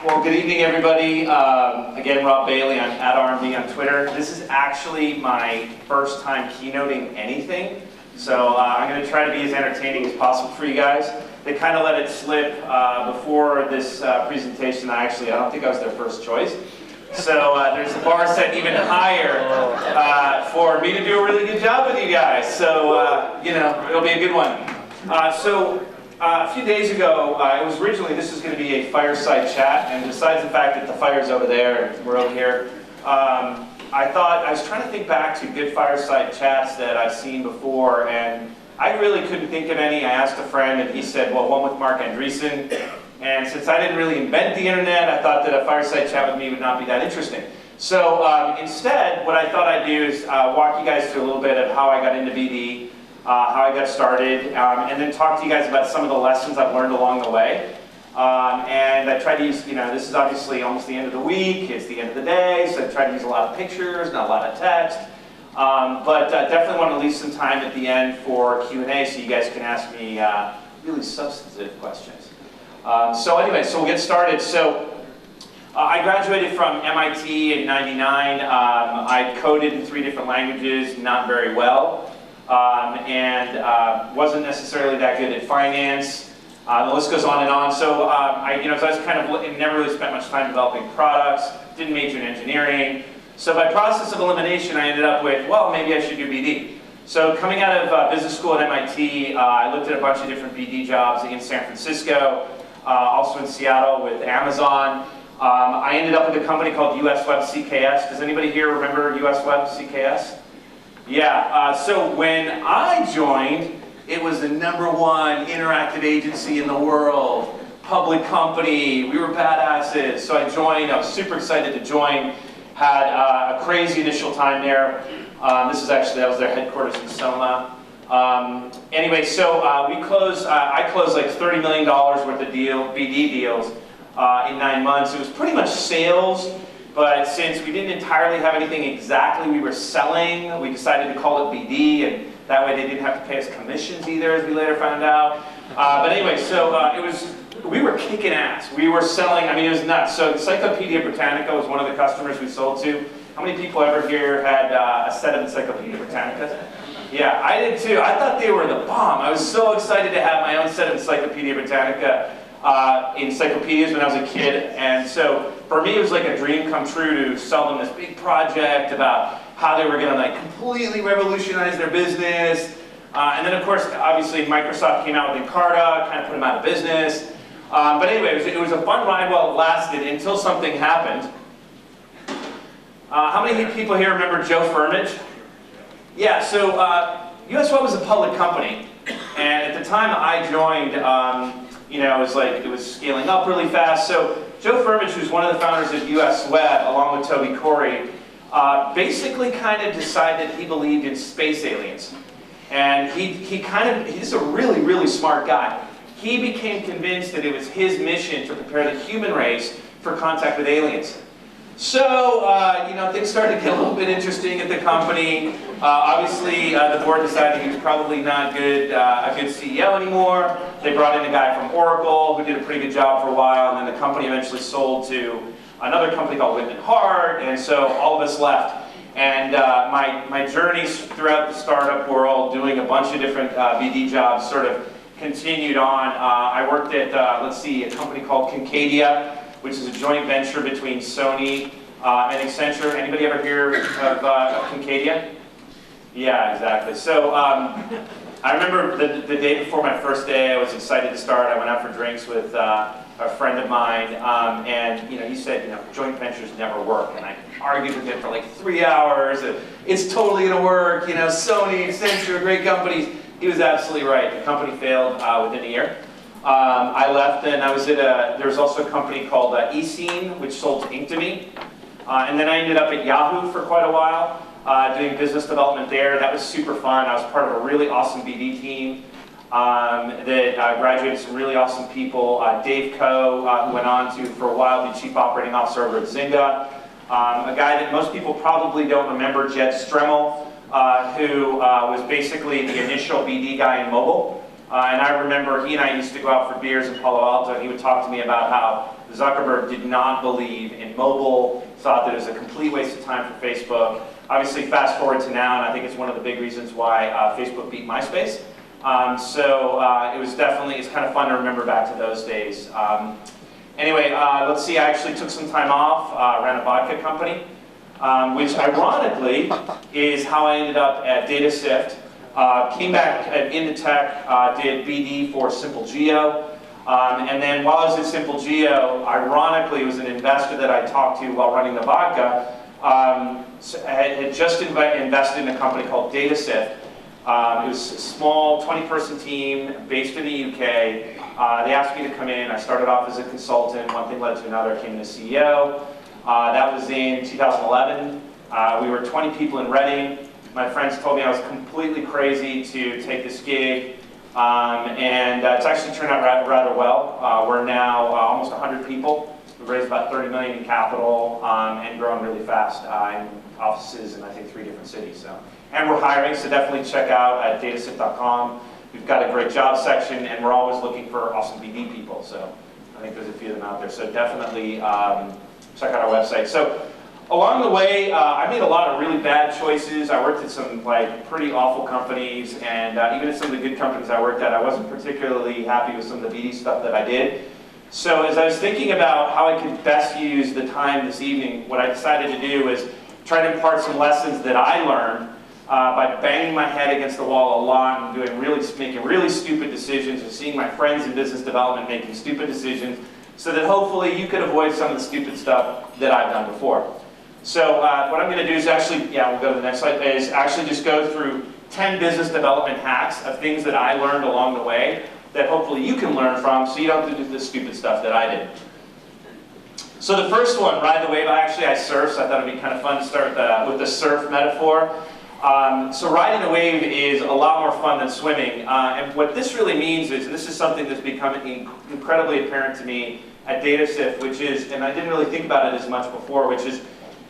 Well, good evening, everybody. Again, Rob Bailey. I'm at RMB on Twitter. This is actually my first time keynoting anything, so I'm going to try to be as entertaining as possible for you guys. They kind of let it slip before this presentation. I don't think I was their first choice. So there's the bar set even higher for me to do a really good job with you guys. So, you know, it'll be a good one. A few days ago, it was originally, this was going to be a fireside chat, and besides the fact that the fire's over there and we're over here, I was trying to think back to good fireside chats that I've seen before, and I really couldn't think of any. I asked a friend, and he said, well, one with Mark Andreessen, and since I didn't really invent the internet, I thought that a fireside chat with me would not be that interesting. So instead, what I thought I'd do is walk you guys through a little bit of how I got into BD, how I got started, and then talk to you guys about some of the lessons I've learned along the way. And I try to use, this is obviously almost the end of the week, it's the end of the day, so I try to use a lot of pictures, not a lot of text. But definitely want to leave some time at the end for Q&A so you guys can ask me really substantive questions. So we'll get started. So I graduated from MIT in '99. I coded in 3 different languages, not very well. And wasn't necessarily that good at finance. The list goes on and on. So so I was kind of never really spent much time developing products. Didn't major in engineering. So by process of elimination, I ended up with, well, maybe I should do BD. So coming out of business school at MIT, I looked at a bunch of different BD jobs in San Francisco, also in Seattle with Amazon. I ended up with a company called US Web CKS. Does anybody here remember US Web CKS? Yeah, so when I joined, it was the #1 interactive agency in the world, public company, we were badasses. So I joined, I was super excited to join, had a crazy initial time there. That was their headquarters in Soma. Anyway, so I closed like $30 million worth of BD deals in 9 months. It was pretty much sales. But since we didn't entirely have anything exactly we were selling, we decided to call it BD, and that way they didn't have to pay us commissions either, as we later found out. But anyway, so we were kicking ass. We were selling, it was nuts. So Encyclopedia Britannica was one of the customers we sold to. How many people ever here had a set of Encyclopedia Britannicas? Yeah, I did too. I thought they were the bomb. I was so excited to have my own set of Encyclopedia Britannica encyclopedias when I was a kid, and so for me it was like a dream come true to sell them this big project about how they were going to completely revolutionize their business. And then of course, obviously Microsoft came out with Encarta, kind of put them out of business. But anyway, it was a fun ride while it lasted until something happened. How many people here remember Joe Furnage? Yeah, so US Web was a public company, and at the time I joined, it was scaling up really fast. So Joe Furnage, who's one of the founders of US Web, along with Toby Corey, basically kind of decided he believed in space aliens. And he's a really, really smart guy. He became convinced that it was his mission to prepare the human race for contact with aliens. So, things started to get a little bit interesting at the company. Obviously, the board decided he was probably not a good CEO anymore. They brought in a guy from Oracle who did a pretty good job for a while, and then the company eventually sold to another company called Whitman Hart, and so all of us left. And my journeys throughout the startup world, doing a bunch of different BD jobs, sort of continued on. I worked at, a company called Concadia, which is a joint venture between Sony and Accenture. Anybody ever hear of Concadia? Yeah, exactly. So I remember the day before my first day, I was excited to start. I went out for drinks with a friend of mine, and he said, joint ventures never work. And I argued with him for like 3 hours. And it's totally going to work. Sony, Accenture, great companies. He was absolutely right. The company failed within a year. I left, and I was there was also a company called eScene, which sold to Inktomi. And then I ended up at Yahoo for quite a while, doing business development there. That was super fun. I was part of a really awesome BD team that graduated some really awesome people. Dave Coe, who went on to, for a while, be Chief Operating Officer over at Zynga. A guy that most people probably don't remember, Jed Stremel, who was basically the initial BD guy in mobile. And I remember he and I used to go out for beers in Palo Alto, and he would talk to me about how Zuckerberg did not believe in mobile, thought that it was a complete waste of time for Facebook. Obviously, fast forward to now, and I think it's one of the big reasons why Facebook beat MySpace. It was definitely, it's kind of fun to remember back to those days. Anyway, let's see, I actually took some time off, ran a vodka company, which ironically is how I ended up at DataSift. Came back into tech, did BD for Simple Geo, and then while I was at Simple Geo, ironically, it was an investor that I talked to while running the vodka, had just invested in a company called DataSift. It was a small 20-person team based in the UK. They asked me to come in. I started off as a consultant. One thing led to another. I came in as CEO. That was in 2011. We were 20 people in Reading. My friends told me I was completely crazy to take this gig. It's actually turned out rather well. We're now almost 100 people. We've raised about 30 million in capital and growing really fast in offices in, I think, 3 different cities. And we're hiring, so definitely check out at datasift.com. We've got a great job section, and we're always looking for awesome BD people. So I think there's a few of them out there. So definitely check out our website. So along the way, I made a lot of really bad choices. I worked at some pretty awful companies, and even at some of the good companies I worked at, I wasn't particularly happy with some of the BD stuff that I did. So as I was thinking about how I could best use the time this evening, what I decided to do is try to impart some lessons that I learned by banging my head against the wall a lot and making really stupid decisions and seeing my friends in business development making stupid decisions so that hopefully you could avoid some of the stupid stuff that I've done before. So what I'm going to do is actually, we'll go to the next slide, is actually just go through 10 business development hacks of things that I learned along the way that hopefully you can learn from so you don't do the stupid stuff that I did. So the first one, ride the wave. I surf, so I thought it'd be kind of fun to start with the surf metaphor. So riding a wave is a lot more fun than swimming. And what this really means is, and this is something that's become incredibly apparent to me at DataSift, which is, and I didn't really think about it as much before, which is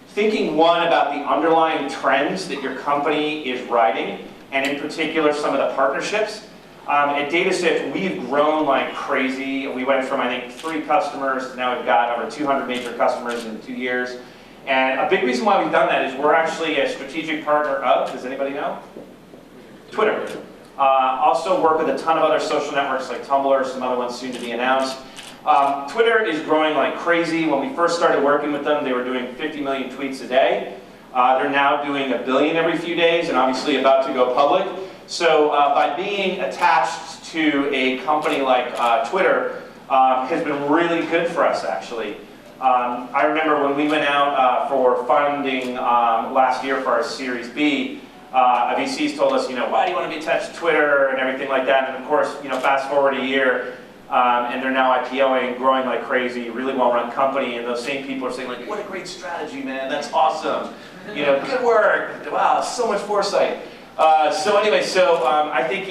thinking, one, about the underlying trends that your company is riding, and in particular, some of the partnerships. At DataSift, we've grown like crazy. We went from, I think, 3 customers to now we've got over 200 major customers in 2 years. And a big reason why we've done that is we're actually a strategic partner of, does anybody know? Twitter. Also work with a ton of other social networks like Tumblr, some other ones soon to be announced. Twitter is growing like crazy. When we first started working with them, they were doing 50 million tweets a day. They're now doing 1 billion every few days and obviously about to go public. So by being attached to a company like Twitter has been really good for us, actually. I remember when we went out for funding last year for our Series B, VCs told us, why do you want to be attached to Twitter and everything like that? And of course, fast forward a year, and they're now IPOing, growing like crazy, really well-run company, and those same people are saying, like, what a great strategy, man, that's awesome. Good work, wow, so much foresight. I think,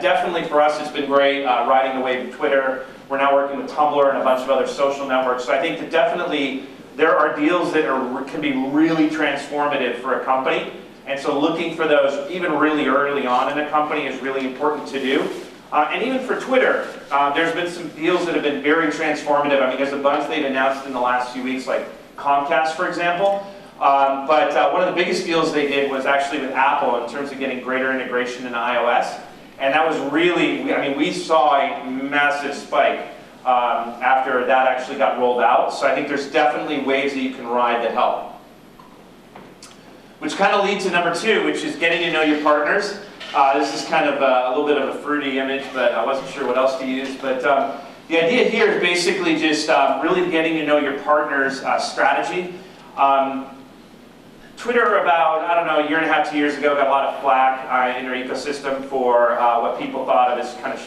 definitely for us it's been great riding the wave of Twitter. We're now working with Tumblr and a bunch of other social networks. So I think that definitely there are deals that can be really transformative for a company. And so looking for those even really early on in a company is really important to do. And even for Twitter, there's been some deals that have been very transformative. I mean, there's a bunch they've announced in the last few weeks, like Comcast, for example. But one of the biggest deals they did was actually with Apple in terms of getting greater integration into iOS. And that was really, we saw a massive spike after that actually got rolled out. So I think there's definitely ways that you can ride that help. Which kind of leads to number 2, which is getting to know your partners. This is kind of a little bit of a fruity image, but I wasn't sure what else to use. But the idea here is basically just really getting to know your partner's strategy. Twitter, about, a year and a half, 2 years ago, got a lot of flack in their ecosystem for what people thought of as kind of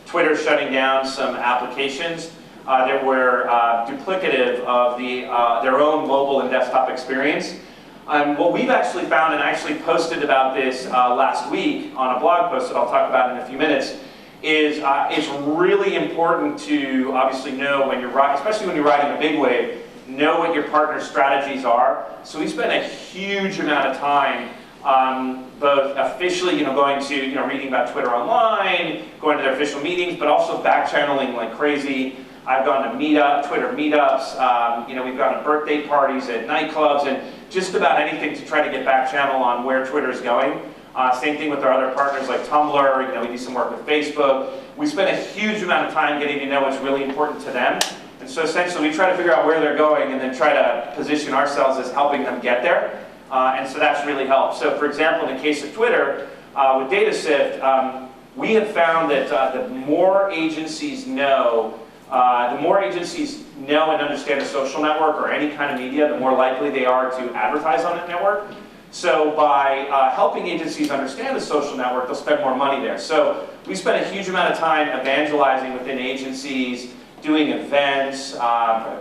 Twitter shutting down some applications that were duplicative of their own mobile and desktop experience. What we've actually found, and I actually posted about this last week on a blog post that I'll talk about in a few minutes, is it's really important to obviously know when you're riding, especially when you're riding a big wave, know what your partner's strategies are. So we spent a huge amount of time both officially, going to, reading about Twitter online, going to their official meetings, but also back channeling like crazy. I've gone to Twitter meetups. We've gone to birthday parties at nightclubs and just about anything to try to get back channel on where Twitter is going. Same thing with our other partners like Tumblr. We do some work with Facebook. We spend a huge amount of time getting to know what's really important to them. And so essentially we try to figure out where they're going and then try to position ourselves as helping them get there. And so that's really helped. So for example, in the case of Twitter, with DataSift, we have found that the more agencies know and understand a social network or any kind of media, the more likely they are to advertise on that network. So by helping agencies understand the social network, they'll spend more money there. So we spend a huge amount of time evangelizing within agencies, doing events,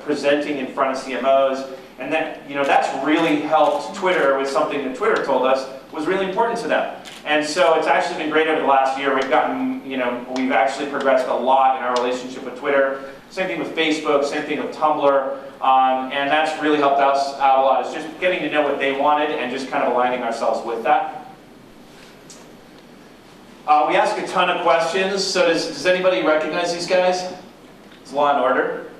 presenting in front of CMOs, and that's really helped Twitter with something that Twitter told us was really important to them. And so it's actually been great over the last year. We've actually progressed a lot in our relationship with Twitter. Same thing with Facebook, same thing with Tumblr. And that's really helped us out a lot. It's just getting to know what they wanted and just kind of aligning ourselves with that. We ask a ton of questions. So does anybody recognize these guys? It's Law and Order.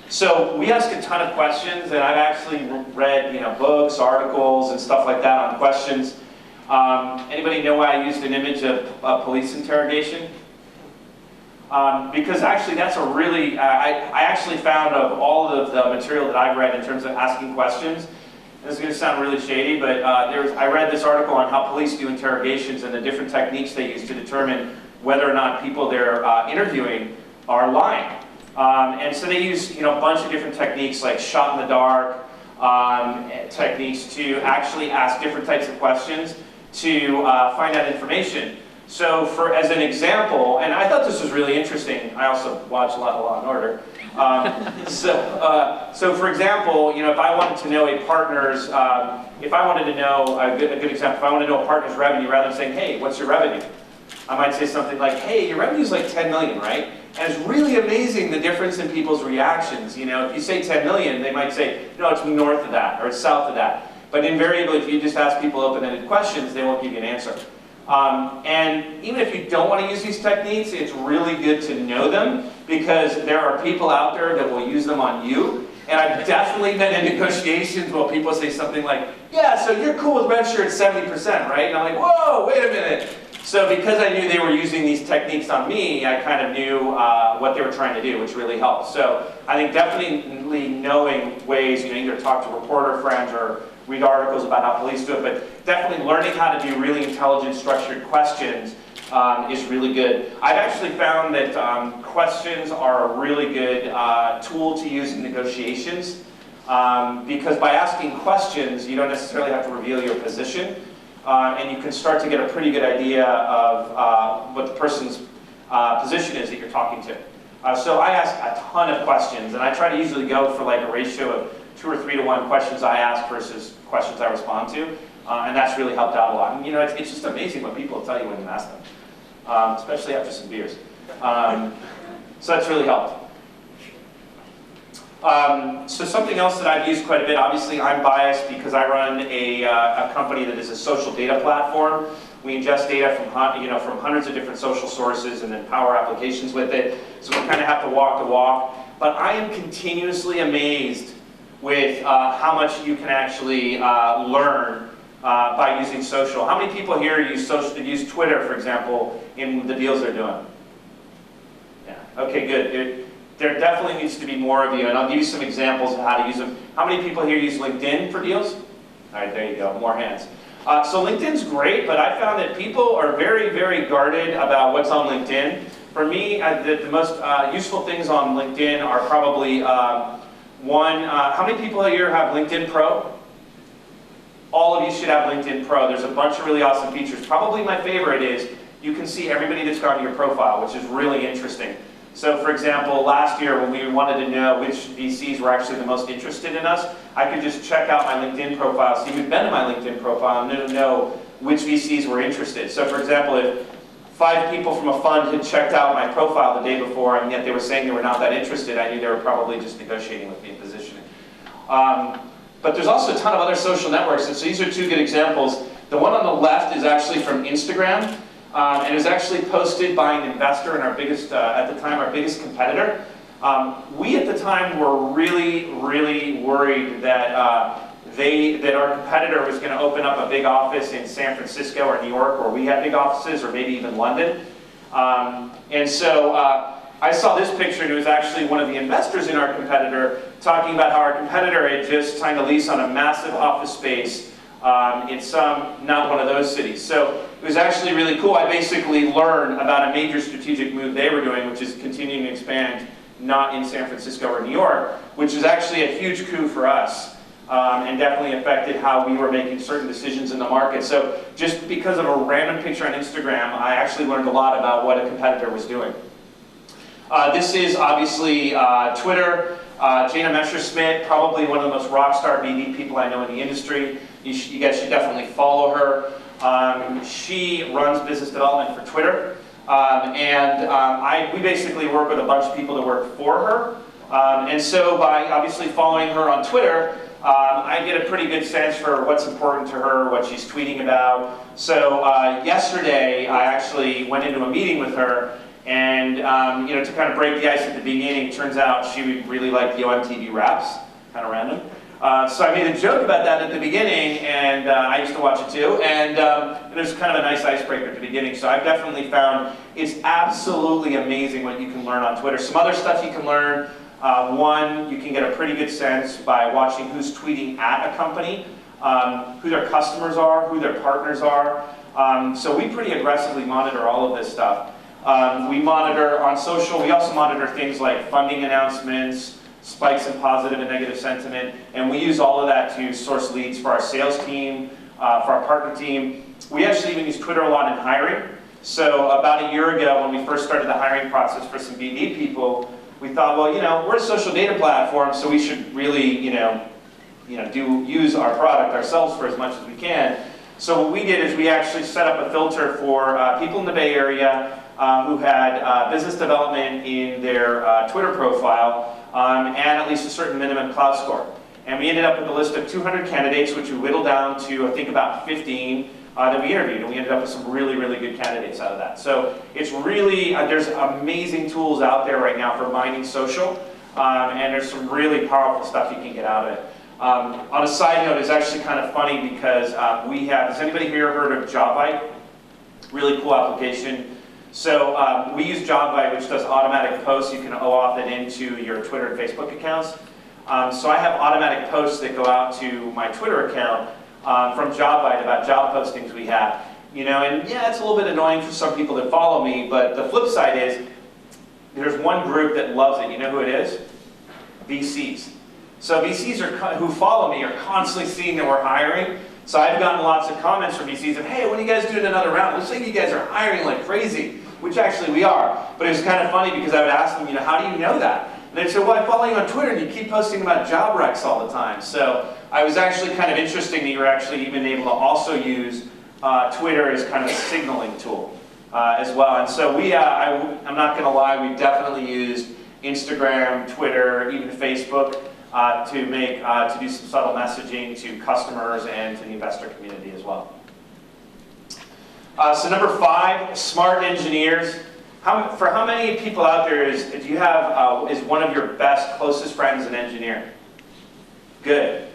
So we ask a ton of questions, and I've actually read books, articles, and stuff like that on questions. Anybody know why I used an image of a police interrogation? Because actually that's a really, I actually found of all of the material that I've read in terms of asking questions, this is going to sound really shady, but I read this article on how police do interrogations and the different techniques they use to determine whether or not people they're interviewing are lying. And so they use a bunch of different techniques like shot in the dark, techniques to actually ask different types of questions to find out information. So as an example, and I thought this was really interesting, I also watch a lot of Law and Order. So for example, if I wanted to know a partner's, if I wanted to know, a good example, if I wanted to know a partner's revenue, rather than saying, hey, what's your revenue? I might say something like, hey, your revenue is like 10 million, right? And it's really amazing the difference in people's reactions. If you say 10 million, they might say, no, it's north of that, or it's south of that. But invariably, if you just ask people open-ended questions, they won't give you an answer. And even if you don't want to use these techniques, it's really good to know them, because there are people out there that will use them on you. And I've definitely been in negotiations where people say something like, yeah, so you're cool with rev share at 70%, right? And I'm like, whoa, wait a minute. So because I knew they were using these techniques on me, I kind of knew what they were trying to do, which really helped. So I think definitely knowing ways, either talk to reporter friends or read articles about how police do it, but definitely learning how to do really intelligent, structured questions is really good. I've actually found that questions are a really good tool to use in negotiations, because by asking questions, you don't necessarily have to reveal your position. And you can start to get a pretty good idea of what the person's position is that you're talking to. So I ask a ton of questions, and I try to usually go for like a ratio of 2 or 3 to 1 questions I ask versus questions I respond to, and that's really helped out a lot. And it's just amazing what people will tell you when you ask them, especially after some beers. So that's really helped. So something else that I've used quite a bit, obviously I'm biased because I run a company that is a social data platform. We ingest data from hundreds of different social sources and then power applications with it. So we kind of have to walk the walk. But I am continuously amazed with how much you can actually learn by using social. How many people here use Twitter, for example, in the deals they're doing? Yeah. Okay, good. There definitely needs to be more of you, and I'll give you some examples of how to use them. How many people here use LinkedIn for deals? All right, there you go, more hands. So LinkedIn's great, but I found that people are very, very guarded about what's on LinkedIn. For me, the most useful things on LinkedIn are probably, one, how many people here have LinkedIn Pro? All of you should have LinkedIn Pro. There's a bunch of really awesome features. Probably my favorite is you can see everybody that's gone to your profile, which is really interesting. So for example, last year when we wanted to know which VCs were actually the most interested in us, I could just check out my LinkedIn profile, see who'd been to my LinkedIn profile, and know which VCs were interested. So for example, if 5 people from a fund had checked out my profile the day before and yet they were saying they were not that interested, I knew they were probably just negotiating with me and positioning. But there's also a ton of other social networks, and so these are 2 good examples. The one on the left is actually from Instagram. and it was actually posted by an investor and our biggest, at the time, our biggest competitor. We at the time were really, really worried that that our competitor was going to open up a big office in San Francisco or New York, where we had big offices, or maybe even London. And so I saw this picture, and it was actually one of the investors in our competitor talking about how our competitor had just signed a lease on a massive office space in not one of those cities. So it was actually really cool. I basically learned about a major strategic move they were doing, which is continuing to expand not in San Francisco or New York, which is actually a huge coup for us. And definitely affected how we were making certain decisions in the market. So just because of a random picture on Instagram, I actually learned a lot about what a competitor was doing. This is obviously Twitter. Jana Messerschmidt, probably one of the most rock star BD people I know in the industry. You guys should definitely follow her. She runs business development for Twitter. We basically work with a bunch of people that work for her. And so by obviously following her on Twitter, I get a pretty good sense for what's important to her, what she's tweeting about. So yesterday, I actually went into a meeting with her, and to kind of break the ice at the beginning, it turns out she would really like the OMTV Raps, kind of random. So I made a joke about that at the beginning, and I used to watch it too, and it was kind of a nice icebreaker at the beginning. So I've definitely found it's absolutely amazing what you can learn on Twitter. Some other stuff you can learn. One, you can get a pretty good sense by watching who's tweeting at a company, who their customers are, who their partners are. So we pretty aggressively monitor all of this stuff. We monitor on social. We also monitor things like funding announcements, spikes in positive and negative sentiment, and we use all of that to source leads for our sales team, for our partner team. We actually even use Twitter a lot in hiring. So about a year ago, when we first started the hiring process for some BD people, we thought, well, we're a social data platform, so we should really, use our product ourselves for as much as we can. So what we did is we actually set up a filter for people in the Bay Area who had business development in their Twitter profile and at least a certain minimum cloud score. And we ended up with a list of 200 candidates, which we whittled down to, I think, about 15 that we interviewed, and we ended up with some really, really good candidates out of that. So it's really, there's amazing tools out there right now for mining social, and there's some really powerful stuff you can get out of it. On a side note, it's actually kind of funny because has anybody here heard of JobVite? Really cool application. So we use JobVite, which does automatic posts. You can OAuth it into your Twitter and Facebook accounts. So I have automatic posts that go out to my Twitter account from JobVite about job postings we have. And yeah, it's a little bit annoying for some people that follow me, but the flip side is there's one group that loves it. You know who it is? VCs. So VCs who follow me are constantly seeing that we're hiring. So I've gotten lots of comments from VCs of, hey, when are you guys doing another round? Looks like you guys are hiring like crazy, which actually we are. But it was kind of funny because I would ask them, how do you know that? And they'd say, well, I follow you on Twitter and you keep posting about job recs all the time. So I was actually kind of interesting that you're actually even able to also use Twitter as kind of a signaling tool as well. And so I'm not going to lie, we definitely used Instagram, Twitter, even Facebook to do some subtle messaging to customers and to the investor community as well. So number 5, smart engineers. For how many people out there is one of your best, closest friends an engineer? Good.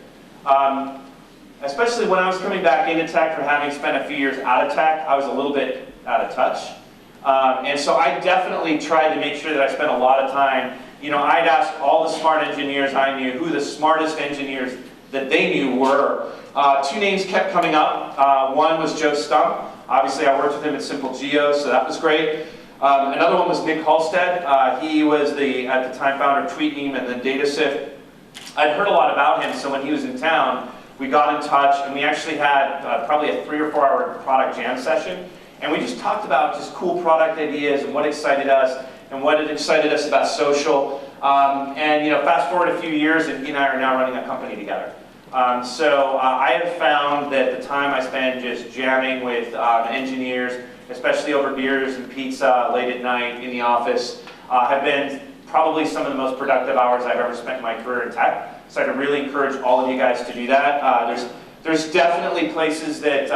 Especially when I was coming back into tech from having spent a few years out of tech, I was a little bit out of touch. And so I definitely tried to make sure that I spent a lot of time, I'd ask all the smart engineers I knew who the smartest engineers that they knew were. 2 names kept coming up. One was Joe Stump. Obviously I worked with him at Simple Geo, so that was great. Another one was Nick Halstead. He was at the time, founder of TweetMeme and then DataSift. I'd heard a lot about him, so when he was in town, we got in touch, and we actually had probably a 3 or 4 hour product jam session, and we just talked about just cool product ideas and what excited us, and what had excited us about social. Fast forward a few years, and he and I are now running a company together. So I have found that the time I spend just jamming with engineers, especially over beers and pizza late at night in the office, have been probably some of the most productive hours I've ever spent in my career in tech. So I'd really encourage all of you guys to do that. There's There's definitely places that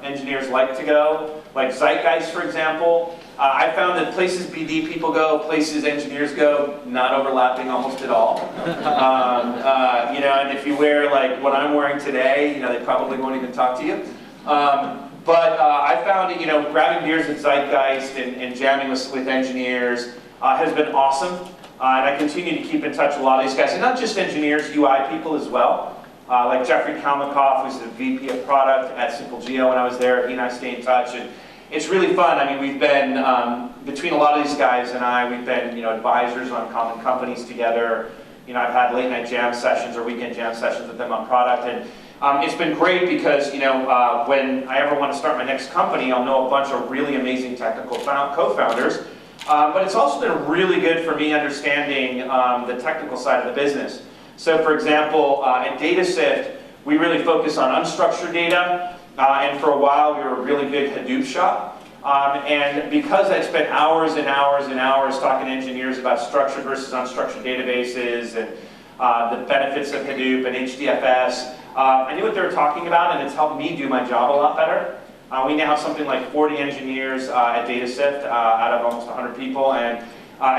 engineers like to go, like Zeitgeist, for example. I found that places BD people go, places engineers go, not overlapping almost at all. And if you wear like what I'm wearing today, they probably won't even talk to you. But I found that, grabbing beers at Zeitgeist and jamming with engineers has been awesome. And I continue to keep in touch with a lot of these guys, and not just engineers, UI people as well. Like Jeffrey Kalmakoff, who's the VP of Product at Simple Geo when I was there. He and I stay in touch, and it's really fun. I mean, we've been, between a lot of these guys and I, we've been, advisors on common companies together. I've had late night jam sessions or weekend jam sessions with them on product, and it's been great because, when I ever want to start my next company, I'll know a bunch of really amazing technical co-founders. But it's also been really good for me understanding the technical side of the business. So for example, at DataSift, we really focus on unstructured data, and for a while we were a really big Hadoop shop. And because I spent hours and hours and hours talking to engineers about structured versus unstructured databases and the benefits of Hadoop and HDFS, I knew what they were talking about, and it's helped me do my job a lot better. We now have something like 40 engineers at DataSift out of almost 100 people, and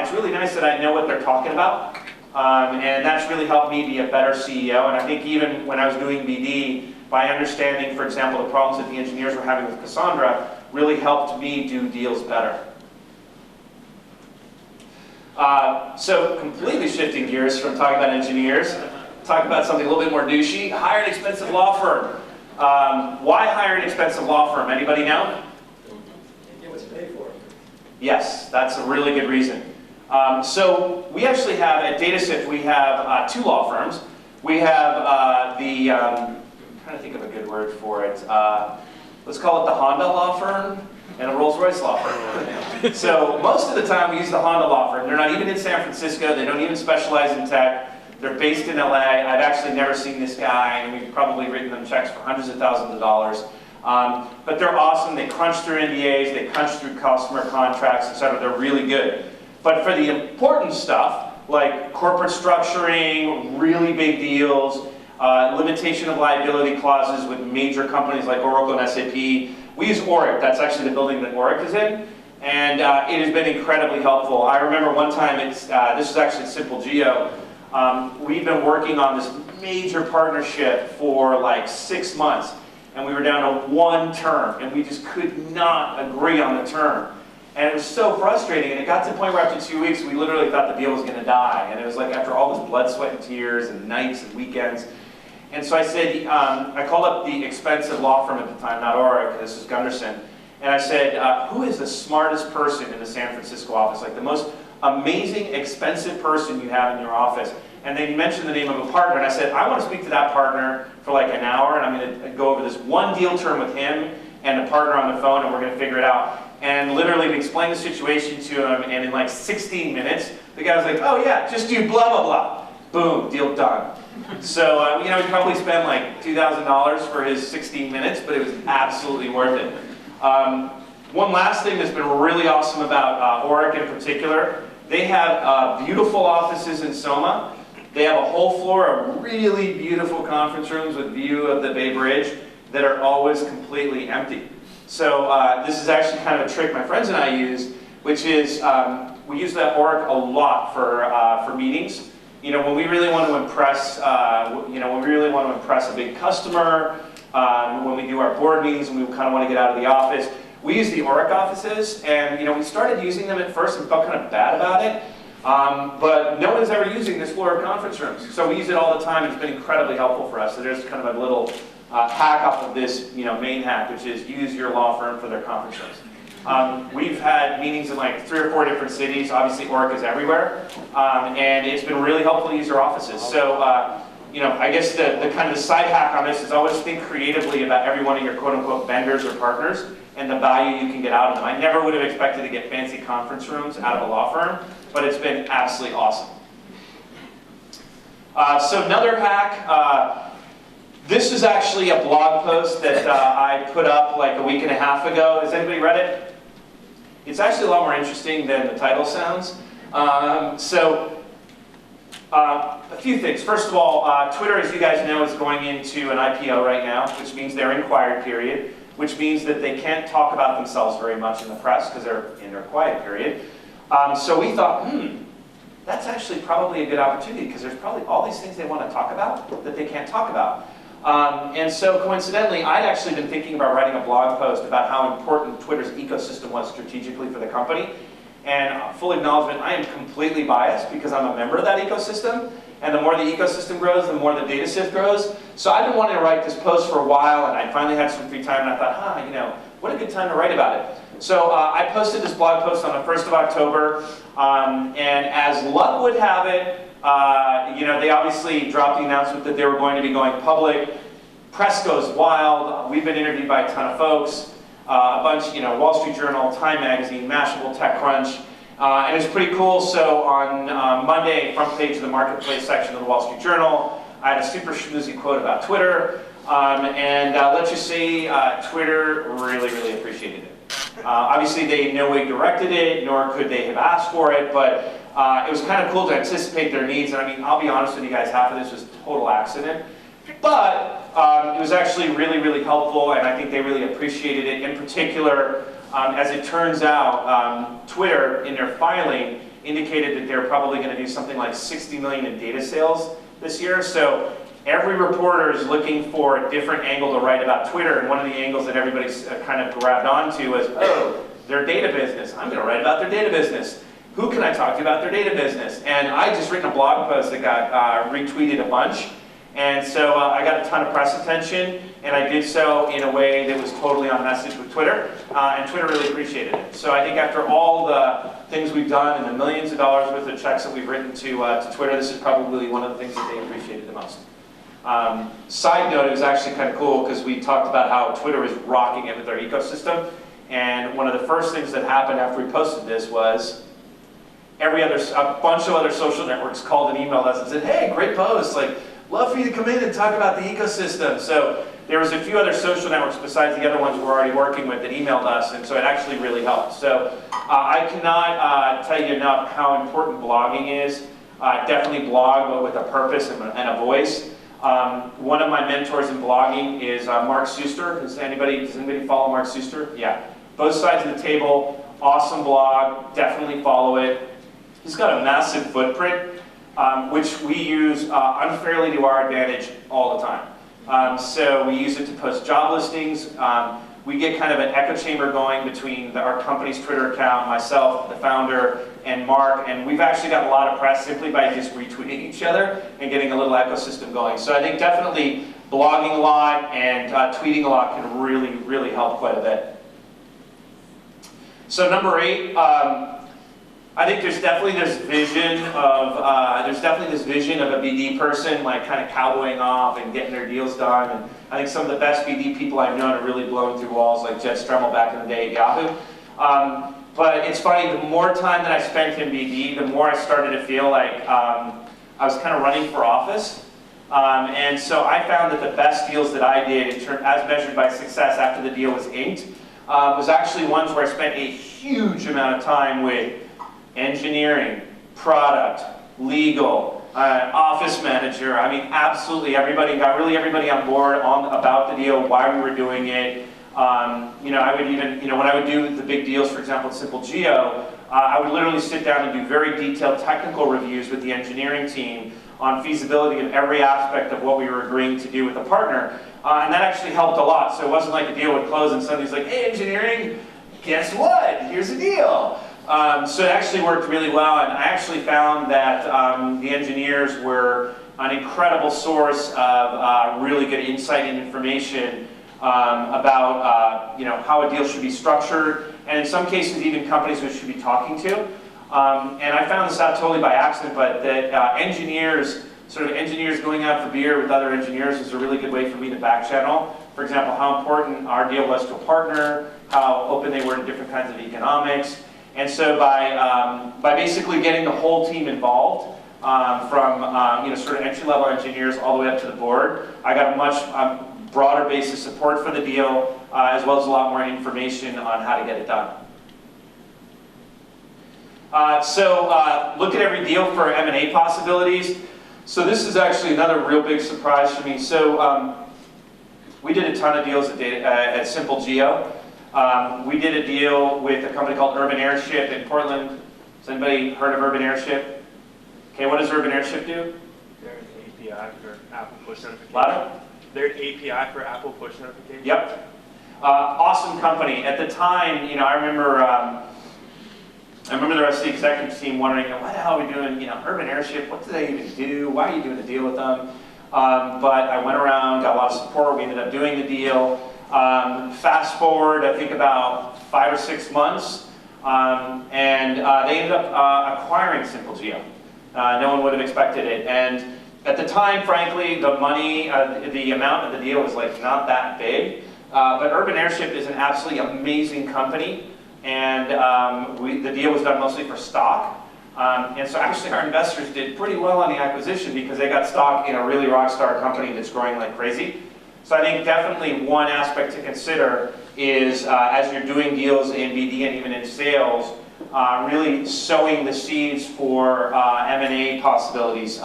it's really nice that I know what they're talking about. And that's really helped me be a better CEO. And I think even when I was doing BD, by understanding, for example, the problems that the engineers were having with Cassandra, really helped me do deals better. So completely shifting gears from talking about engineers, talk about something a little bit more douchey. Hire an expensive law firm. Why hire an expensive law firm? Anybody know? Get what's paid for. Yes, that's a really good reason. So we actually have, at DataSift, we have two law firms. We have I'm trying to think of a good word for it. Let's call it the Honda law firm and a Rolls-Royce law firm. So most of the time we use the Honda law firm. They're not even in San Francisco. They don't even specialize in tech. They're based in LA. I've actually never seen this guy, and we've probably written them checks for hundreds of thousands of dollars. But they're awesome. They crunch through NDAs. They crunch through customer contracts, etc. They're really good. But for the important stuff, like corporate structuring, really big deals, limitation of liability clauses with major companies like Oracle and SAP, we use Oric. That's actually the building that Oric is in. And it has been incredibly helpful. I remember one time, this was actually at Simple Geo, we've been working on this major partnership for like 6 months. And we were down to one term, and we just could not agree on the term. And it was so frustrating, and it got to the point where after 2 weeks, we literally thought the deal was going to die. And it was like after all this blood, sweat, and tears, and nights and weekends. And so I said, I called up the expensive law firm at the time, not Oric, this is Gunderson. And I said, who is the smartest person in the San Francisco office? Like the most amazing, expensive person you have in your office. And they mentioned the name of a partner, and I said, I want to speak to that partner for like an hour, and I'm going to go over this one deal term with him and a partner on the phone, and we're going to figure it out. And literally, we explained the situation to him, and in like 16 minutes, the guy was like, oh yeah, just do blah, blah, blah. Boom, deal done. So, we probably spent like $2,000 for his 16 minutes, but it was absolutely worth it. One last thing that's been really awesome about Oric in particular, they have beautiful offices in Soma. They have a whole floor of really beautiful conference rooms with view of the Bay Bridge that are always completely empty. So this is actually kind of a trick my friends and I use, which is we use that Oric a lot for meetings. When we really want to impress, when we really want to impress a big customer, when we do our board meetings and we kind of want to get out of the office, we use the Oric offices, and we started using them at first and felt kind of bad about it. But no one's ever using this floor of conference rooms, so we use it all the time. And it's been incredibly helpful for us. So there's kind of a little hack off of this, main hack, which is use your law firm for their conference rooms. We've had meetings in like 3 or 4 different cities. Obviously, Oric is everywhere, and it's been really helpful to use their offices. So, I guess the kind of the side hack on this is always think creatively about every one of your quote-unquote vendors or partners and the value you can get out of them. I never would have expected to get fancy conference rooms out of a law firm, but it's been absolutely awesome. So another hack. This is actually a blog post that I put up like a week and a half ago. Has anybody read it? It's actually a lot more interesting than the title sounds. So A few things. First of all, Twitter, as you guys know, is going into an IPO right now, which means they're in quiet period, which means that they can't talk about themselves very much in the press because they're in their quiet period. So we thought, that's actually probably a good opportunity because there's probably all these things they want to talk about that they can't talk about. And so coincidentally, I'd actually been thinking about writing a blog post about how important Twitter's ecosystem was strategically for the company. And full acknowledgement, I am completely biased because I'm a member of that ecosystem. And the more the ecosystem grows, the more the DataSift grows. So I've been wanting to write this post for a while, and I finally had some free time, and I thought, what a good time to write about it. So I posted this blog post on the 1st of October, and as luck would have it, they obviously dropped the announcement that they were going to be going public. Press goes wild. We've been interviewed by a ton of folks. A bunch, Wall Street Journal, Time Magazine, Mashable, TechCrunch, and it's pretty cool. So on Monday, front page of the Marketplace section of the Wall Street Journal, I had a super schmoozy quote about Twitter, and let's just say Twitter really, really appreciated it. Obviously, they in no way directed it, nor could they have asked for it, but it was kind of cool to anticipate their needs. And I mean, I'll be honest with you guys, half of this was total accident. But it was actually really, really helpful, and I think they really appreciated it. In particular, as it turns out, Twitter, in their filing, indicated that they're probably going to do something like 60 million in data sales this year. So every reporter is looking for a different angle to write about Twitter, and one of the angles that everybody's kind of grabbed onto is, their data business. I'm going to write about their data business. Who can I talk to about their data business? And I just written a blog post that got retweeted a bunch. And so I got a ton of press attention, and I did so in a way that was totally on message with Twitter, and Twitter really appreciated it. So I think after all the things we've done and the millions of dollars worth of checks that we've written to Twitter, this is probably one of the things that they appreciated the most. Side note, it was actually kind of cool because we talked about how Twitter is rocking it with their ecosystem, and one of the first things that happened after we posted this was a bunch of other social networks called and emailed us and said, hey, great post, love for you to come in and talk about the ecosystem. So there was a few other social networks besides the other ones we're already working with that emailed us, and so it actually really helped. So I cannot tell you enough how important blogging is. Definitely blog, but with a purpose and a voice. One of my mentors in blogging is Mark Suster. Does anybody follow Mark Suster? Yeah. Both sides of the table, awesome blog, definitely follow it. He's got a massive footprint, which we use unfairly to our advantage all the time. So we use it to post job listings. We get kind of an echo chamber going between our company's Twitter account, myself, the founder, and Mark, and we've actually got a lot of press simply by just retweeting each other and getting a little ecosystem going. So I think definitely blogging a lot and tweeting a lot can really, really help quite a bit. So number 8, I think there's definitely this vision of a BD person kind of cowboying off and getting their deals done. And I think some of the best BD people I've known are really blowing through walls, like Jet Stremmel back in the day at Yahoo. But it's funny, the more time that I spent in BD, the more I started to feel like I was kind of running for office. And so I found that the best deals that I did, as measured by success after the deal was inked, was actually ones where I spent a huge amount of time with engineering, product, legal, office manager. I mean, absolutely everybody, got really everybody on board about the deal, why we were doing it. I would even, when I would do the big deals, for example, Simple Geo, I would literally sit down and do very detailed technical reviews with the engineering team on feasibility of every aspect of what we were agreeing to do with the partner. And that actually helped a lot. So it wasn't like the deal would close and somebody's like, hey, engineering, guess what? Here's a deal. So it actually worked really well, and I actually found that the engineers were an incredible source of really good insight and information about how a deal should be structured, and in some cases even companies we should be talking to. And I found this out totally by accident, but that engineers going out for beer with other engineers was a really good way for me to back channel. For example, how important our deal was to a partner, how open they were to different kinds of economics. And so by basically getting the whole team involved, from sort of entry-level engineers all the way up to the board, I got a much broader base of support for the deal, as well as a lot more information on how to get it done. Look at every deal for M&A possibilities. So this is actually another real big surprise for me. So we did a ton of deals at Simple Geo. We did a deal with a company called Urban Airship in Portland. Has anybody heard of Urban Airship? Okay, what does Urban Airship do? They're an API for Apple push notifications. Louder? They're an API for Apple push notifications. Yep. Awesome company. At the time, I remember the rest of the executive team wondering, what the hell are we doing? Urban Airship, what do they even do? Why are you doing a deal with them? But I went around, got a lot of support. We ended up doing the deal. Fast forward, I think about 5 or 6 months, and they ended up acquiring Simple Geo. No one would have expected it. And at the time, frankly, the money, the amount of the deal was not that big. But Urban Airship is an absolutely amazing company. And the deal was done mostly for stock. And so actually our investors did pretty well on the acquisition because they got stock in a really rock star company that's growing like crazy. So I think definitely one aspect to consider is as you're doing deals in BD and even in sales, really sowing the seeds for M&A possibilities.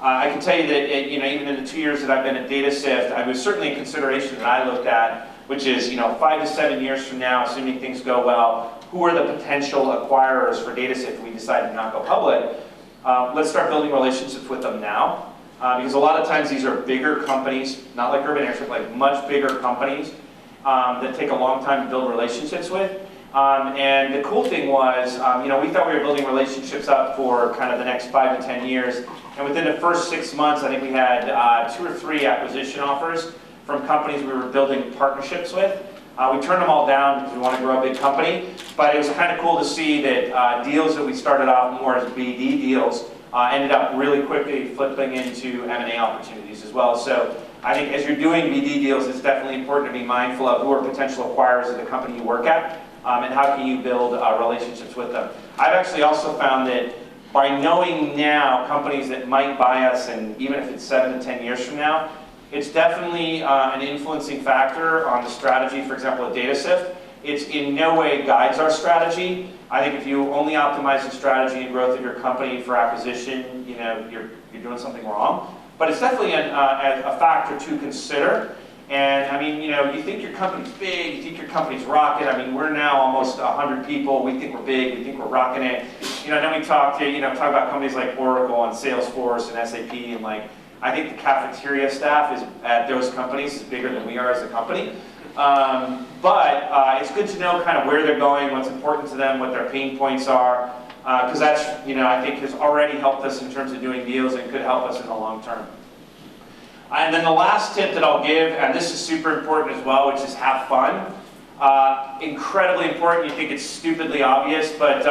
I can tell you that even in the 2 years that I've been at DataSift, I was certainly a consideration that I looked at, which is 5 to 7 years from now, assuming things go well, who are the potential acquirers for DataSift if we decide to not go public? Let's start building relationships with them now. Because a lot of times these are bigger companies, not like Urban Airship, like much bigger companies that take a long time to build relationships with. And the cool thing was, we thought we were building relationships up for kind of the next 5 to 10 years. And within the first 6 months, I think we had 2 or 3 acquisition offers from companies we were building partnerships with. We turned them all down because we want to grow a big company. But it was kind of cool to see that deals that we started off more as BD deals ended up really quickly flipping into M&A opportunities as well. So I think as you're doing BD deals, it's definitely important to be mindful of who are potential acquirers of the company you work at, and how can you build relationships with them. I've actually also found that by knowing now companies that might buy us, and even if it's 7 to 10 years from now, it's definitely an influencing factor on the strategy, for example, at DataSift. It's in no way guides our strategy. I think if you only optimize the strategy and growth of your company for acquisition, you're doing something wrong. But it's definitely a factor to consider. And I mean, you think your company's big, you think your company's rocking. I mean, we're now almost 100 people. We think we're big, we think we're rocking it. Then we talk about companies like Oracle and Salesforce and SAP, and I think the cafeteria staff at those companies is bigger than we are as a company. But it's good to know kind of where they're going, what's important to them, what their pain points are, because that's, I think has already helped us in terms of doing deals and could help us in the long term. And then the last tip that I'll give, and this is super important as well, which is have fun. Incredibly important. You think it's stupidly obvious, but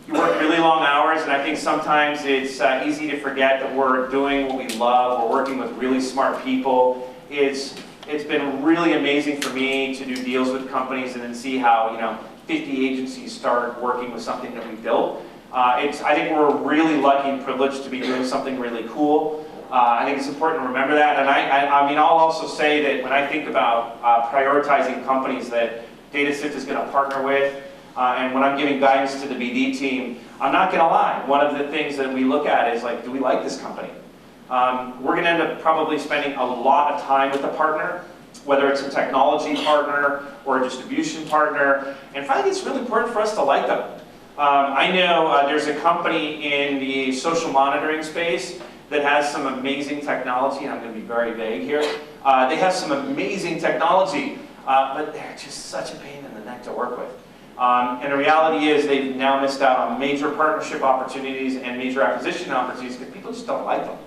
you work really long hours, and I think sometimes it's easy to forget that we're doing what we love. We're working with really smart people. It's been really amazing for me to do deals with companies and then see how 50 agencies started working with something that we built. I think we're really lucky and privileged to be doing something really cool. I think it's important to remember that. And I mean, I'll also say that when I think about prioritizing companies that DataSift is going to partner with, and when I'm giving guidance to the BD team, I'm not going to lie. One of the things that we look at is do we like this company? We're going to end up probably spending a lot of time with a partner, whether it's a technology partner or a distribution partner. And finally, it's really important for us to like them. I know there's a company in the social monitoring space that has some amazing technology, and I'm going to be very vague here. They have some amazing technology, but they're just such a pain in the neck to work with. And the reality is they've now missed out on major partnership opportunities and major acquisition opportunities because people just don't like them.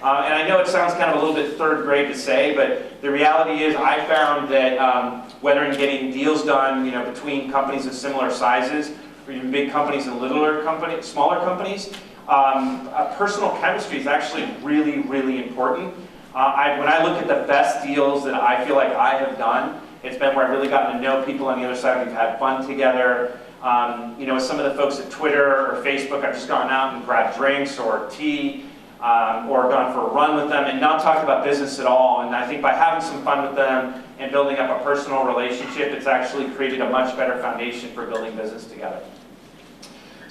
And I know it sounds kind of a little bit third grade to say, but the reality is I found that whether in getting deals done between companies of similar sizes, or even big companies and smaller companies, personal chemistry is actually really, really important. When I look at the best deals that I feel like I have done, it's been where I've really gotten to know people on the other side. We've had fun together. With some of the folks at Twitter or Facebook, I've just gone out and grabbed drinks or tea, or gone for a run with them and not talked about business at all. And I think by having some fun with them and building up a personal relationship, it's actually created a much better foundation for building business together.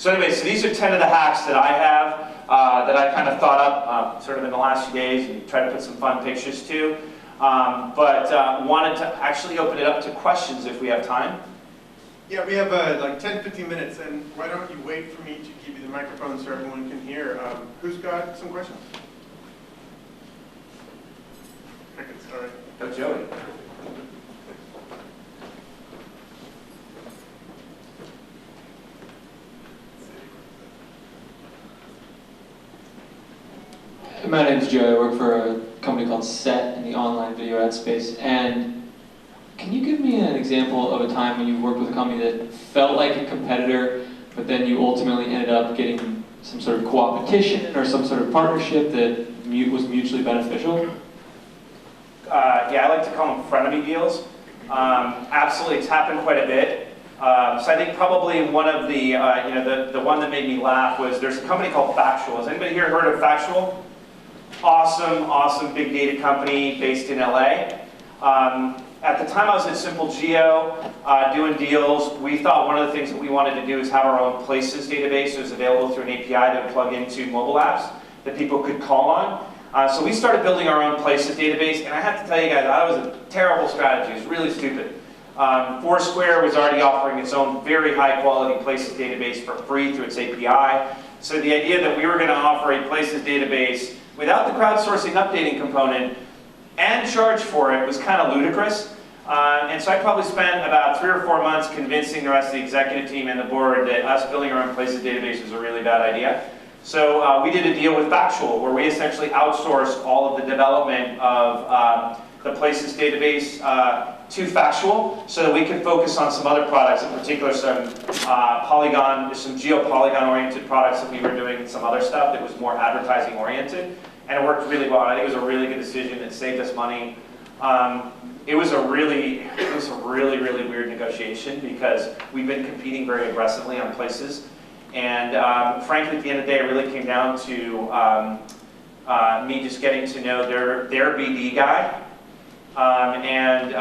So anyway, so these are 10 of the hacks that I have, that I kind of thought up sort of in the last few days and tried to put some fun pictures to. But wanted to actually open it up to questions if we have time. Yeah, we have like 10, 15 minutes, and why don't you wait for me to give you the microphone so everyone can hear. Who's got some questions? Crickets, all right. Go Joey. My name's Joe. I work for a company called Set in the online video ad space. And can you give me an example of a time when you worked with a company that felt like a competitor, but then you ultimately ended up getting some sort of co-opetition or some sort of partnership that was mutually beneficial? Yeah, I like to call them frenemy deals. Absolutely, it's happened quite a bit. So I think probably one of the, the one that made me laugh was there's a company called Factual. Has anybody here heard of Factual? Awesome big data company based in LA. At the time I was at Simple Geo doing deals, we thought one of the things that we wanted to do is have our own Places database that was available through an API that would plug into mobile apps that people could call on. So we started building our own Places database, and I have to tell you guys, that was a terrible strategy. It was really stupid. Foursquare was already offering its own very high quality Places database for free through its API. So the idea that we were going to offer a Places database without the crowdsourcing updating component and charge for it was kind of ludicrous. And so I probably spent about 3 or 4 months convincing the rest of the executive team and the board that us building our own Places database was a really bad idea. So we did a deal with Factual where we essentially outsourced all of the development of the Places database to Factual so that we could focus on some other products, in particular some some geo-polygon oriented products that we were doing and some other stuff that was more advertising oriented. And it worked really well. I think it was a really good decision. It saved us money. It was a really weird negotiation because we've been competing very aggressively on Places. And frankly, at the end of the day, it really came down to me just getting to know their BD guy and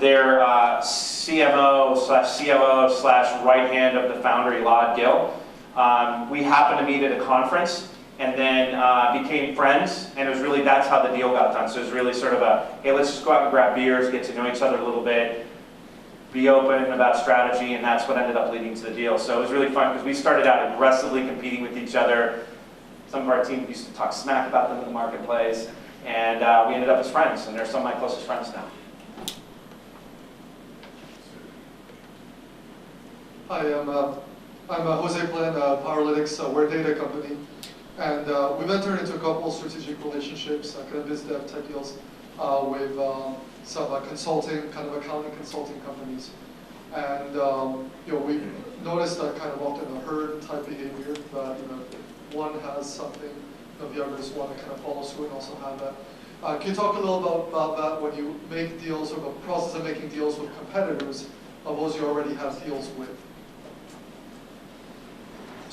their CMO/COO/ right hand of the founder, Elad Gil. We happened to meet at a conference and then became friends, and it was really, that's how the deal got done. So it was really sort of a, hey, let's just go out and grab beers, get to know each other a little bit, be open about strategy, and that's what ended up leading to the deal. So it was really fun because we started out aggressively competing with each other. Some of our team used to talk smack about them in the marketplace, and we ended up as friends, and they're some of my closest friends now. Hi, I'm Jose Plen, Powerlytics, we're a data company. And we've entered into a couple strategic relationships, kind of biz dev type deals, with some consulting, kind of accounting consulting companies. And we've noticed that kind of often a herd type behavior, that if one has something, the others want to kind of follow suit and also have that. Can you talk a little about that when you make deals, or the process of making deals with competitors of those you already have deals with?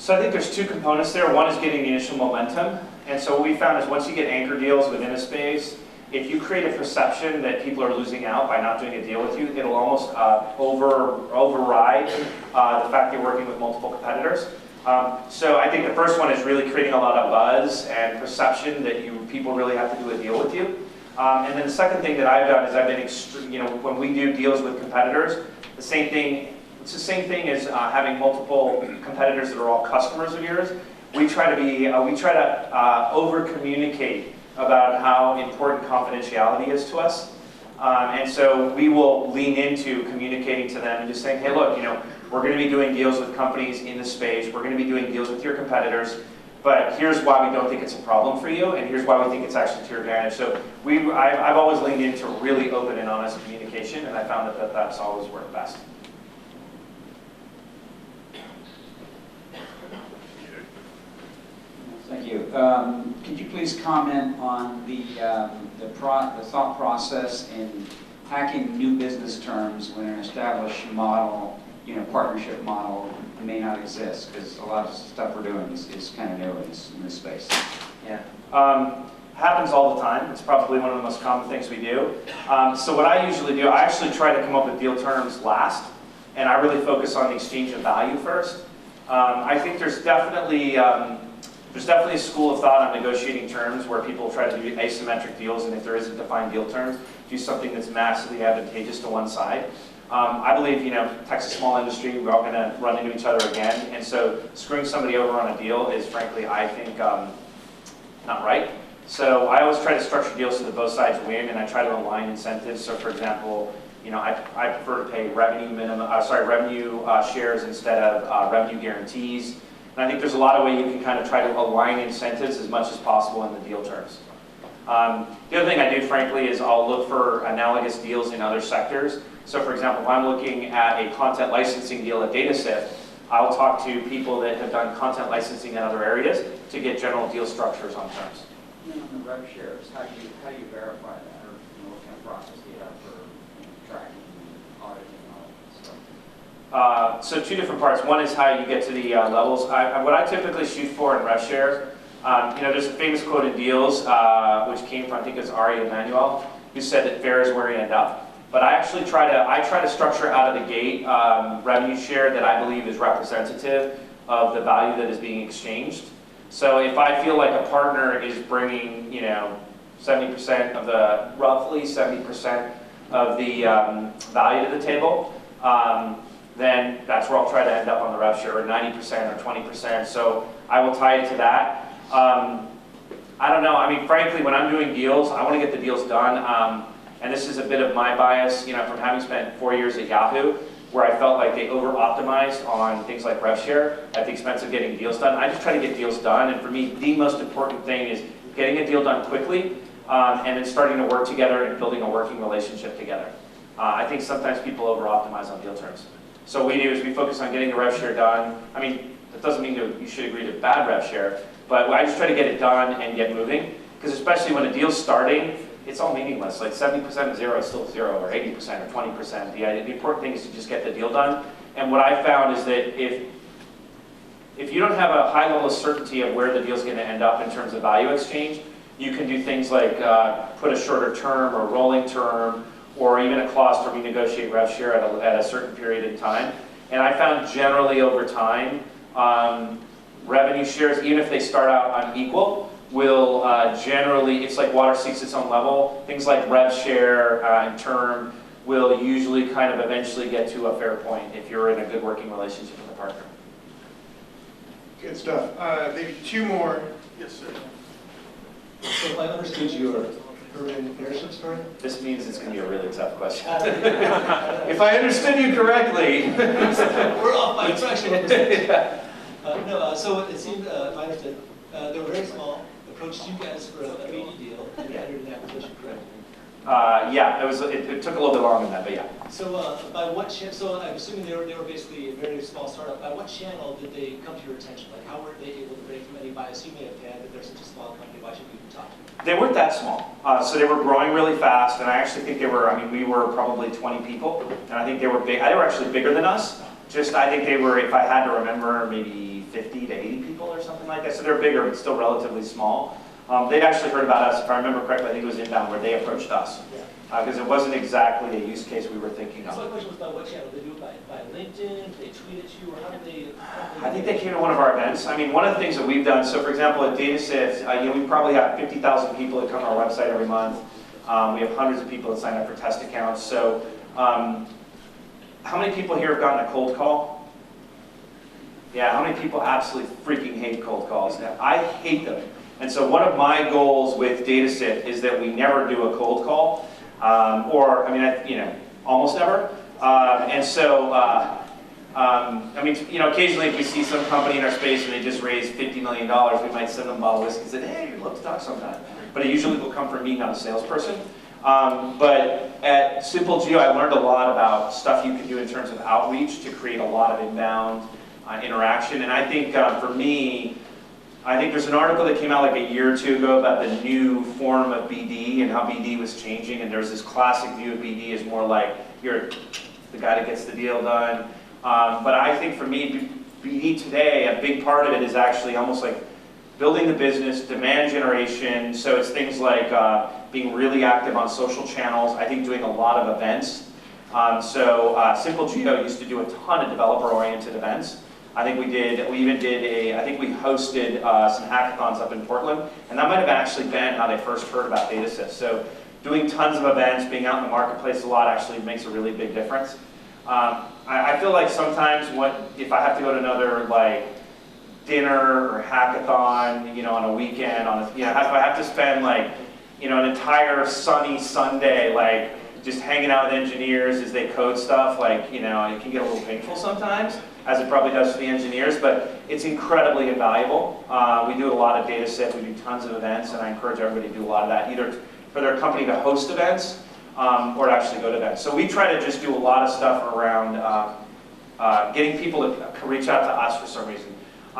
So I think there's 2 components there. One is getting the initial momentum. And so what we found is once you get anchor deals within a space, if you create a perception that people are losing out by not doing a deal with you, it'll almost override the fact you're working with multiple competitors. So I think the first one is really creating a lot of buzz and perception that people really have to do a deal with you. And then the second thing that I've done is I've been, when we do deals with competitors, the same thing. It's the same thing as having multiple competitors that are all customers of yours. We try to over-communicate about how important confidentiality is to us. And so we will lean into communicating to them and just saying, hey, look, we're going to be doing deals with companies in the space. We're going to be doing deals with your competitors. But here's why we don't think it's a problem for you, and here's why we think it's actually to your advantage. So I've always leaned into really open and honest communication, and I found that that's always worked best. Thank you. Could you please comment on the thought process in hacking new business terms when an established model, partnership model may not exist? Because a lot of stuff we're doing is kind of new in this space. Yeah. Happens all the time. It's probably one of the most common things we do. So what I usually do, I actually try to come up with deal terms last, and I really focus on the exchange of value first. I think there's definitely a school of thought on negotiating terms where people try to do asymmetric deals, and if there isn't defined deal terms, do something that's massively advantageous to one side. I believe, Texas small industry, we're all going to run into each other again, and so screwing somebody over on a deal is, frankly, I think, not right. So I always try to structure deals so that both sides win, and I try to align incentives. So, for example, I prefer to pay revenue shares instead of revenue guarantees. And I think there's a lot of ways you can kind of try to align incentives as much as possible in the deal terms. The other thing I do, frankly, is I'll look for analogous deals in other sectors. So, for example, if I'm looking at a content licensing deal at DataSift, I'll talk to people that have done content licensing in other areas to get general deal structures on terms. And then on the rev shares, how do you verify that, or what kind of process do you have for tracking, auditing, and all that stuff? So two different parts. One is how you get to the levels. What I typically shoot for in rev share, there's a famous quote in deals, which came from, I think it was Ari Emanuel, who said that fair is where you end up. But I actually try to structure out of the gate revenue share that I believe is representative of the value that is being exchanged. So if I feel like a partner is bringing, 70% of the, roughly 70% of the value to the table, then that's where I'll try to end up on the rev share, or 90% or 20%. So I will tie it to that. I don't know. I mean, frankly, when I'm doing deals, I want to get the deals done. And this is a bit of my bias, from having spent 4 years at Yahoo, where I felt like they over-optimized on things like rev share at the expense of getting deals done. I just try to get deals done, and for me, the most important thing is getting a deal done quickly, and then starting to work together and building a working relationship together. I think sometimes people over-optimize on deal terms. So what we do is we focus on getting the rev share done. I mean, that doesn't mean you should agree to bad rev share, but I just try to get it done and get moving, because especially when a deal's starting, it's all meaningless. Like 70% of zero is still zero, or 80% or 20%. The important thing is to just get the deal done. And what I found is that if you don't have a high level of certainty of where the deal's going to end up in terms of value exchange, you can do things like put a shorter term or rolling term, or even a clause to renegotiate rev share at a certain period in time. And I found generally over time, revenue shares, even if they start out unequal, will generally, it's like water seeks its own level. Things like rev share and term will usually kind of eventually get to a fair point if you're in a good working relationship with a partner. Good stuff. Maybe two more. Yes, sir. So if I understood your leadership story? This means it's going to be a really tough question. If I understood you correctly. We're off by a fraction of a percent. Yeah. So it seemed, if I understood, they were very small, approached you guys for a BD deal, and you entered an acquisition, correct? Yeah, it took a little bit longer than that, but yeah. So by what channel, so I'm assuming they were basically a very small startup. By what channel did they come to your attention? Like how were they able to break from any bias you may have had that they're such a small company? Why should we even talk to them? They weren't that small. So they were growing really fast, and I actually think we were probably 20 people, and I think they were big. They were actually bigger than us. I think they were, if I had to remember, maybe 50 to 80 people or something like that. So they're bigger, but still relatively small. They'd actually heard about us, if I remember correctly, I think it was inbound, where they approached us. Because it wasn't exactly a use case we were thinking of. So my question was by what channel? Did they do it by LinkedIn? Did they tweet at you? Or how did they? I think they came to one of our events. I mean, one of the things that we've done, so for example, at DataSift, we probably have 50,000 people that come to our website every month. We have hundreds of people that sign up for test accounts. So how many people here have gotten a cold call? Yeah, how many people absolutely freaking hate cold calls? Now, I hate them. And so one of my goals with DataSift is that we never do a cold call, almost never. Occasionally if we see some company in our space and they just raised $50 million, we might send them a bottle of whiskey and say, hey, you'd love to talk sometime. But it usually will come from me, not a salesperson. But at Simple Geo, I learned a lot about stuff you can do in terms of outreach to create a lot of inbound interaction. And I think for me, there's an article that came out like a year or two ago about the new form of BD and how BD was changing. And there's this classic view of BD as more like you're the guy that gets the deal done. But I think for me, BD today, a big part of it is actually almost like building the business, demand generation. So it's things like being really active on social channels. I think doing a lot of events. Simple Geo used to do a ton of developer-oriented events. I think we even did I think we hosted some hackathons up in Portland, and that might have actually been how they first heard about DataSift. So doing tons of events, being out in the marketplace a lot actually makes a really big difference. I feel like sometimes if I have to go to another like dinner or hackathon, on a weekend, if I have to spend like, an entire sunny Sunday like just hanging out with engineers as they code stuff, like, it can get a little painful sometimes, as it probably does for the engineers, but it's incredibly invaluable. We do a lot of DataSift, we do tons of events, and I encourage everybody to do a lot of that, either for their company to host events or to actually go to events. So we try to just do a lot of stuff around getting people to reach out to us for some reason.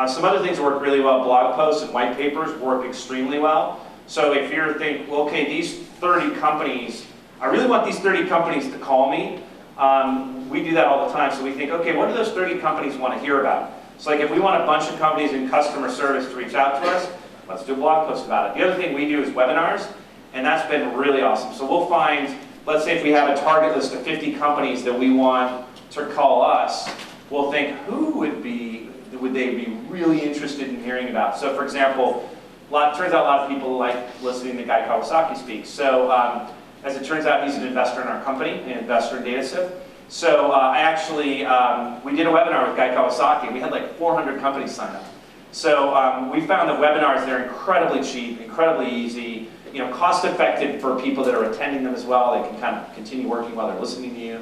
Some other things work really well. Blog posts and white papers work extremely well. So if you're thinking, well, okay, these 30 companies, I really want these 30 companies to call me. We do that all the time. So we think, okay, what do those 30 companies want to hear about? So like if we want a bunch of companies in customer service to reach out to us, let's do a blog post about it. The other thing we do is webinars, and that's been really awesome. So we'll find, let's say if we have a target list of 50 companies that we want to call us, we'll think, who would they be really interested in hearing about? So for example, turns out a lot of people like listening to Guy Kawasaki speak. So as it turns out, he's an investor in our company, an investor in DataSift. So we did a webinar with Guy Kawasaki. We had like 400 companies sign up. So we found that webinars, they're incredibly cheap, incredibly easy, cost effective for people that are attending them as well. They can kind of continue working while they're listening to you.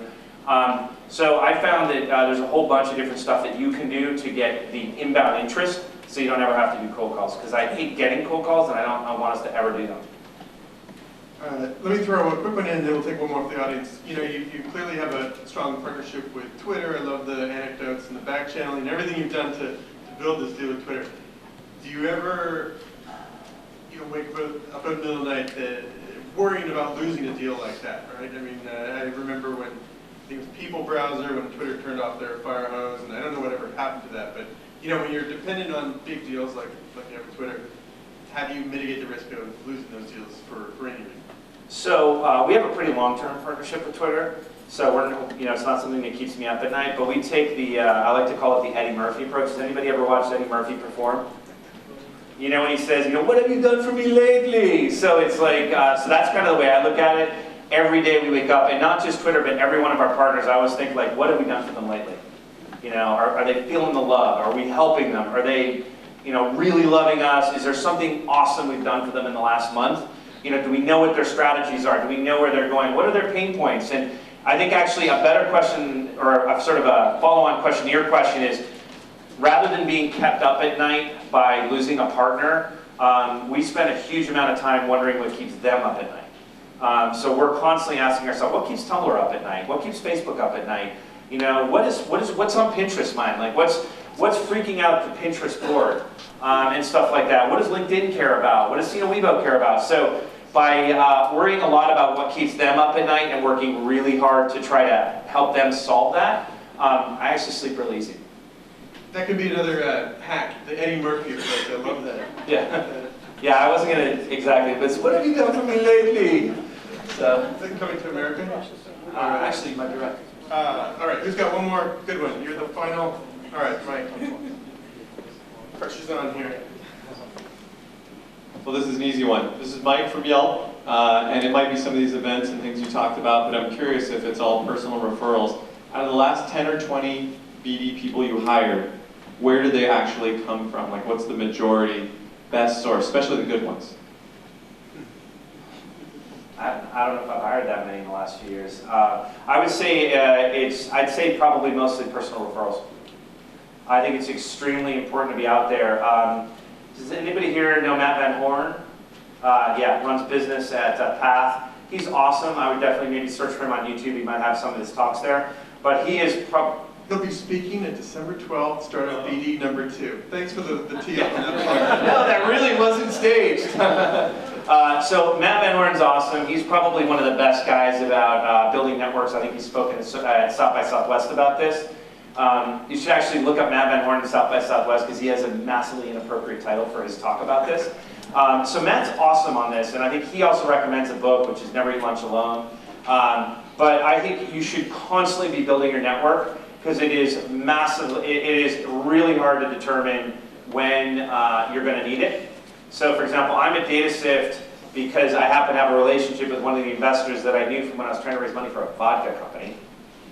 So I found that there's a whole bunch of different stuff that you can do to get the inbound interest, so you don't ever have to do cold calls. Because I hate getting cold calls, and I don't want us to ever do them. Let me throw a quick one in, and then we'll take one more from the audience. You clearly have a strong partnership with Twitter. I love the anecdotes and the back channeling and everything you've done to build this deal with Twitter. Do you ever wake up in the middle of the night worrying about losing a deal like that, right? I mean, I remember when it was People Browser, when Twitter turned off their fire hose, and I don't know whatever happened to that, but when you're dependent on big deals like you have with Twitter, how do you mitigate the risk of losing those deals for any reason? So we have a pretty long-term partnership with Twitter. So it's not something that keeps me up at night, but we take I like to call it the Eddie Murphy approach. Has anybody ever watched Eddie Murphy perform? When he says, what have you done for me lately? So it's like, so that's kind of the way I look at it. Every day we wake up, and not just Twitter, but every one of our partners, I always think like, what have we done for them lately? Are they feeling the love? Are we helping them? Are they, really loving us? Is there something awesome we've done for them in the last month? Do we know what their strategies are? Do we know where they're going? What are their pain points? And I think actually a better question, or a sort of a follow-on question to your question is, rather than being kept up at night by losing a partner, we spend a huge amount of time wondering what keeps them up at night. So we're constantly asking ourselves, what keeps Tumblr up at night? What keeps Facebook up at night? What's on Pinterest mind? Like what's freaking out the Pinterest board and stuff like that? What does LinkedIn care about? What does Weibo care about? So by worrying a lot about what keeps them up at night and working really hard to try to help them solve that, I actually sleep really easy. That could be another hack, the Eddie Murphy approach. I love that. Yeah, I wasn't going to exactly, but what have you done for me lately? So, is that coming to America? Actually, you might be right. All right, who's got one more good one? You're the final. All right, Mike. Pressure's on here. Well, this is an easy one. This is Mike from Yelp, and it might be some of these events and things you talked about, but I'm curious if it's all personal referrals. Out of the last 10 or 20 BD people you hired, where do they actually come from? Like, what's the majority best source, especially the good ones? I don't know if I've hired that many in the last few years. I would say I'd say probably mostly personal referrals. I think it's extremely important to be out there. Does anybody here know Matt Van Horn? Yeah, runs business at Path. He's awesome. I would definitely maybe search for him on YouTube. He might have some of his talks there. But he is He'll be speaking at December 12th, Startup BD #2. Thanks for the tee up on that. No, that really wasn't staged. So Matt Van Horn's awesome. He's probably one of the best guys about building networks. I think he's spoken at South by Southwest about this. You should actually look up Matt Van Horn at South by Southwest because he has a massively inappropriate title for his talk about this. So Matt's awesome on this, and I think he also recommends a book, which is Never Eat Lunch Alone. But I think you should constantly be building your network, because it is massive. It is really hard to determine when you're going to need it. So for example, I'm at DataSift because I happen to have a relationship with one of the investors that I knew from when I was trying to raise money for a vodka company.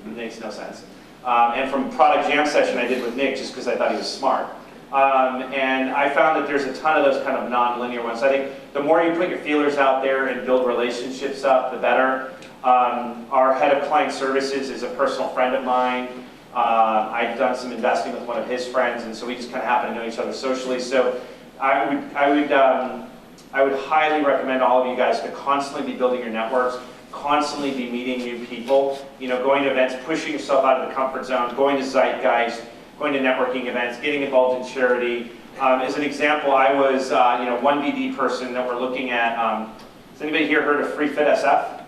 It makes no sense. And from product jam session I did with Nick just because I thought he was smart. And I found that there's a ton of those kind of non-linear ones. I think the more you put your feelers out there and build relationships up, the better. Our head of client services is a personal friend of mine. I've done some investing with one of his friends, and so we just kind of happen to know each other socially. So I would highly recommend all of you guys to constantly be building your networks, constantly be meeting new people, going to events, pushing yourself out of the comfort zone, going to Zeitgeist, going to networking events, getting involved in charity. As an example, I was one BD person that we're looking at. Has anybody here heard of Free Fit SF?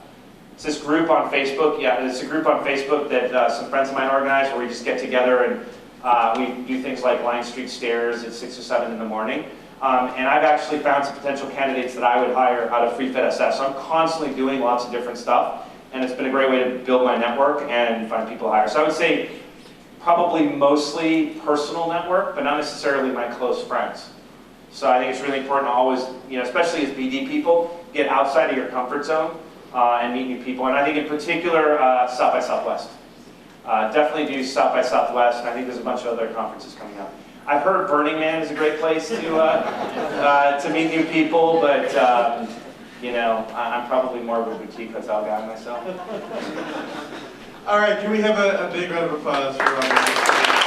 It's this group on Facebook. Yeah, it's a group on Facebook that some friends of mine organize where we just get together and we do things like Line Street Stairs at 6 or 7 in the morning. And I've actually found some potential candidates that I would hire out of Free Fit SF. So I'm constantly doing lots of different stuff, and it's been a great way to build my network and find people to hire. So I would say probably mostly personal network, but not necessarily my close friends. So I think it's really important to always, especially as BD people, get outside of your comfort zone and meet new people. And I think in particular, South by Southwest. Definitely do South by Southwest, and I think there's a bunch of other conferences coming up. I've heard Burning Man is a great place to meet new people, but I'm probably more of a boutique hotel guy myself. All right, can we have a big round of applause for Robert?